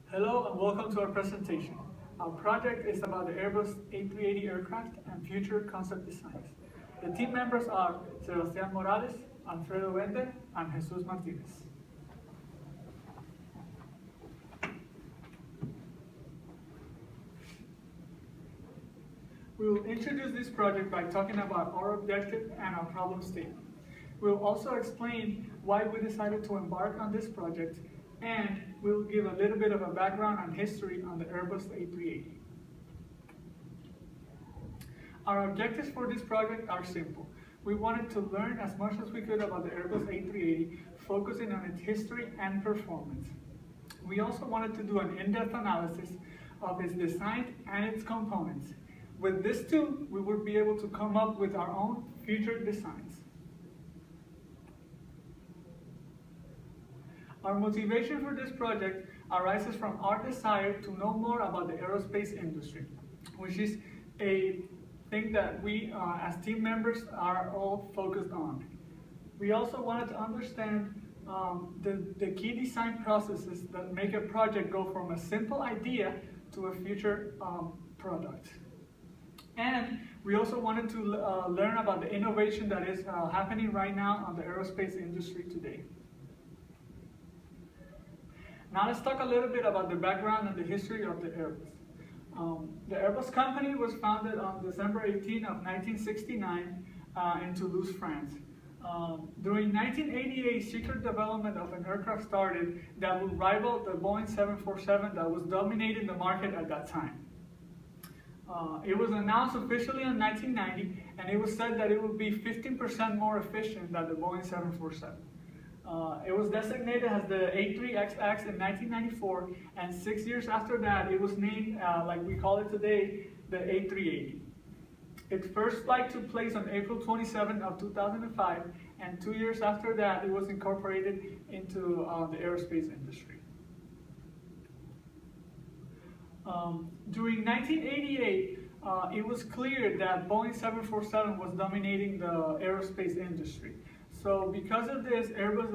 Hello and welcome to our presentation. Our project is about the Airbus A380 aircraft and future concept designs. The team members are Sebastián Morales, Alfredo Bender, and Jesus Martinez. We will introduce this project by talking about our objective and our problem statement. We will also explain why we decided to embark on this project, and we will give a little bit of a background and history on the Airbus A380. Our objectives for this project are simple. We wanted to learn as much as we could about the Airbus A380, focusing on its history and performance. We also wanted to do an in-depth analysis of its design and its components. With this tool, we would be able to come up with our own future designs. Our motivation for this project arises from our desire to know more about the aerospace industry, which is a thing that we as team members are all focused on. We also wanted to understand the key design processes that make a project go from a simple idea to a future product. And we also wanted to learn about the innovation that is happening right now on the aerospace industry today. Now let's talk a little bit about the background and the history of the Airbus. The Airbus company was founded on December 18 of 1969 in Toulouse, France. During 1988, secret development of an aircraft started that would rival the Boeing 747 that was dominating the market at that time. It was announced officially in 1990, and it was said that it would be 15% more efficient than the Boeing 747. It was designated as the A3XX in 1994, and 6 years after that, it was named, like we call it today, the A380. Its first flight took place on April 27 of 2005, and 2 years after that, it was incorporated into the aerospace industry. During 1988, it was clear that Boeing 747 was dominating the aerospace industry. So because of this, Airbus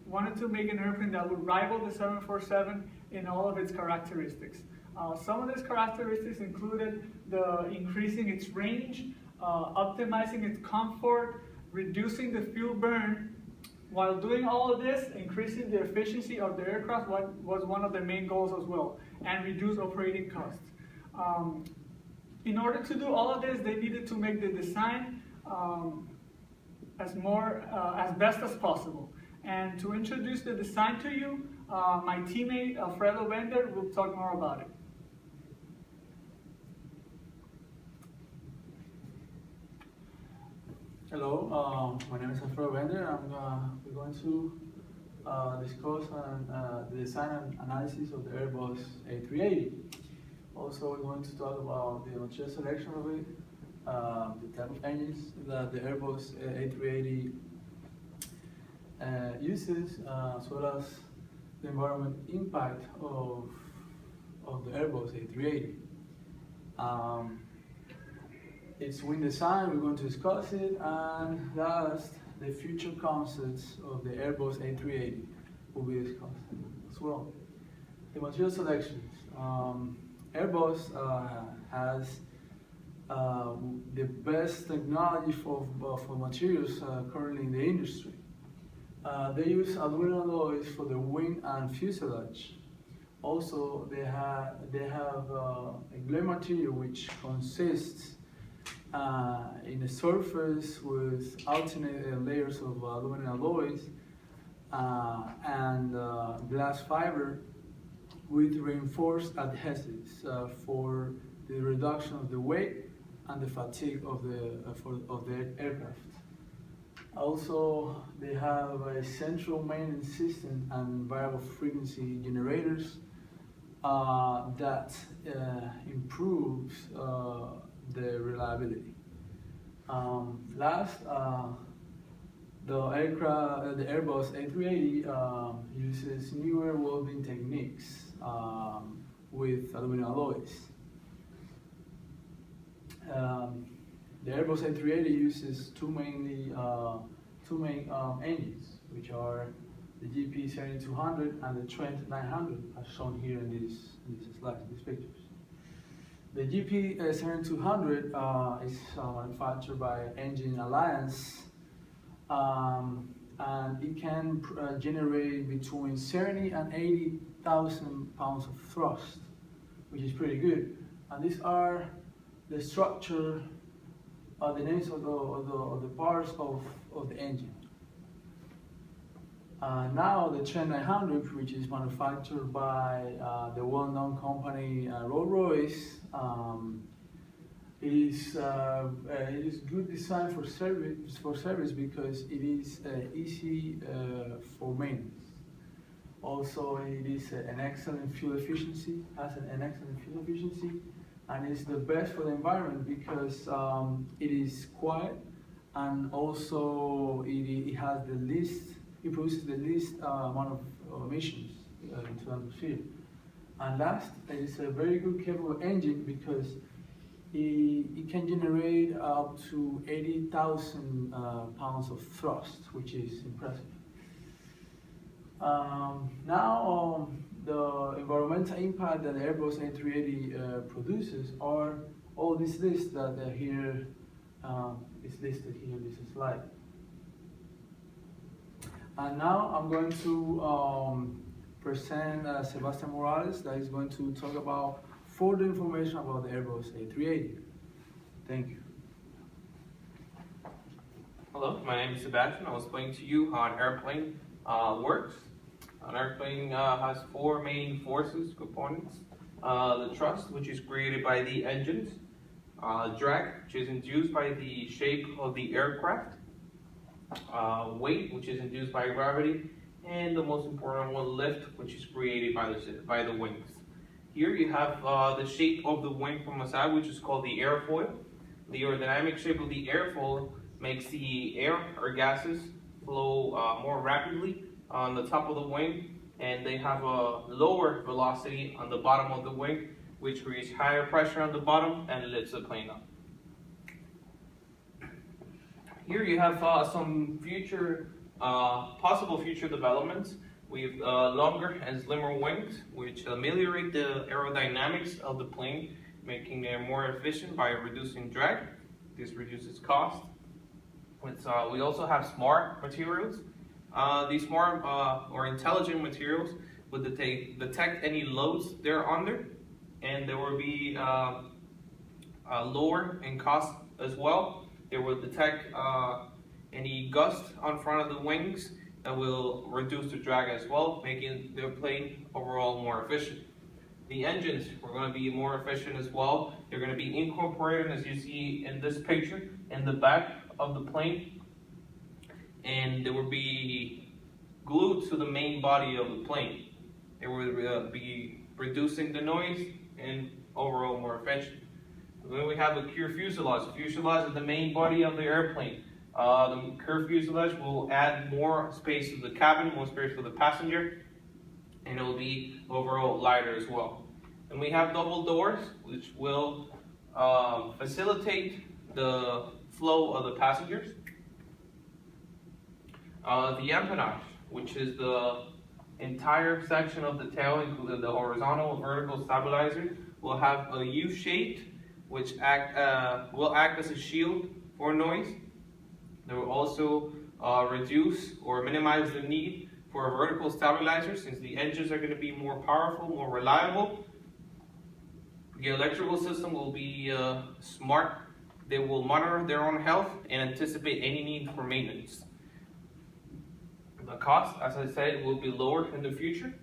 wanted to make an airplane that would rival the 747 in all of its characteristics. Some of these characteristics included increasing its range, optimizing its comfort, reducing the fuel burn. While doing all of this, increasing the efficiency of the aircraft was one of the main goals as well, and reduce operating costs. In order to do all of this, they needed to make the design as best as possible. And to introduce the design to you, my teammate Alfredo Bender will talk more about it. Hello, my name is Alfredo Bender. We're going to discuss the design and analysis of the Airbus A380. Also, we're going to talk about the material selection of it, the type of engines that the Airbus A380 uses, as well as the environmental impact of the Airbus A380. Its wing design, we're going to discuss it, and last, the future concepts of the Airbus A380 will be discussed as well. The material selections. Airbus has the best technology for materials currently in the industry. They use aluminum alloys for the wing and fuselage. Also, they have a blade material which consists in a surface with alternate layers of aluminum alloys and glass fiber with reinforced adhesives for the reduction of the weight and the fatigue of the aircraft. Also, they have a central maintenance system and variable frequency generators that improves the reliability. Last, the Airbus A380 uses newer welding techniques with aluminum alloys. The Airbus A380 uses two main engines, which are the GP 7200 and the Trent 900, as shown here in these slides, these pictures. The GP 7200 is manufactured by Engine Alliance, and it can generate between 70 and 80,000 pounds of thrust, which is pretty good. And these are the structure, the names of the parts of the engine. Now the Trent 900, which is manufactured by the well-known company Rolls-Royce, it is good design for service because it is easy for maintenance. Also, it is an excellent fuel efficiency, and it's the best for the environment because it is quiet, and also it has the least. It produces the least amount of emissions into the atmosphere. And last, it is a very good capable engine because it can generate up to 80,000 pounds of thrust, which is impressive. Now, the environmental impact that the Airbus A380 produces are all these lists that are here is listed here in this slide. And now I'm going to present Sebastian Morales, that is going to talk about further information about the Airbus A380. Thank you. Hello, my name is Sebastian. I will explain to you how an airplane works. An airplane has four main forces components. The thrust, which is created by the engines. Drag, which is induced by the shape of the aircraft. Weight, which is induced by gravity, and the most important one, lift, which is created by the wings. Here you have the shape of the wing from the side, which is called the airfoil. The aerodynamic shape of the airfoil makes the air or gases flow more rapidly on the top of the wing, and they have a lower velocity on the bottom of the wing, which creates higher pressure on the bottom and lifts the plane up. Here you have some possible future developments. We have longer and slimmer wings, which ameliorate the aerodynamics of the plane, making it more efficient by reducing drag. This reduces cost. We also have smart materials. These smart or intelligent materials would detect any loads they're under, and there will be lower in cost as well. They will detect any gust on front of the wings that will reduce the drag as well, making the plane overall more efficient. The engines are going to be more efficient as well. They're going to be incorporated, as you see in this picture, in the back of the plane, and they will be glued to the main body of the plane. They will be reducing the noise and overall more efficient. Then we have a curved fuselage. The fuselage is the main body of the airplane. The curved fuselage will add more space to the cabin, more space for the passenger, and it will be overall lighter as well. And we have double doors, which will facilitate the flow of the passengers. The empennage, which is the entire section of the tail, including the horizontal and vertical stabilizer, will have a U-shaped, which will act as a shield for noise. They will also reduce or minimize the need for a vertical stabilizer, since the engines are going to be more powerful, more reliable. The electrical system will be smart. They will monitor their own health and anticipate any need for maintenance. The cost, as I said, will be lower in the future.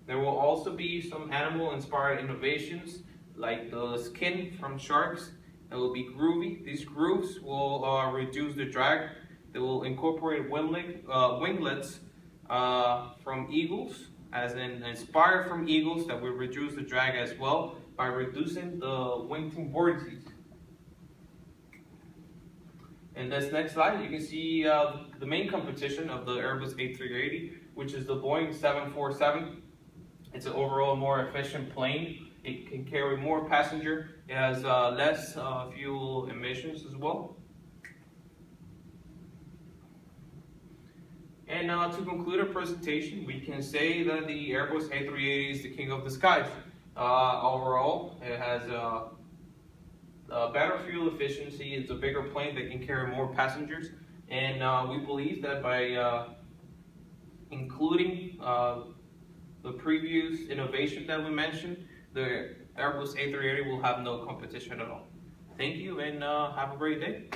There will also be some animal-inspired innovations, like the skin from sharks that will be groovy. These grooves will reduce the drag. They will incorporate winglets from eagles, as in inspired from eagles, that will reduce the drag as well by reducing the wingtip vortices. In this next slide, you can see the main competition of the Airbus A380, which is the Boeing 747. It's an overall more efficient plane. It can carry more passenger. It has less fuel emissions as well. And to conclude our presentation, we can say that the Airbus A380 is the king of the skies. Overall, it has a better fuel efficiency. It's a bigger plane that can carry more passengers, and we believe that by including the previous innovation that we mentioned, the Airbus A380 will have no competition at all. Thank you, and have a great day.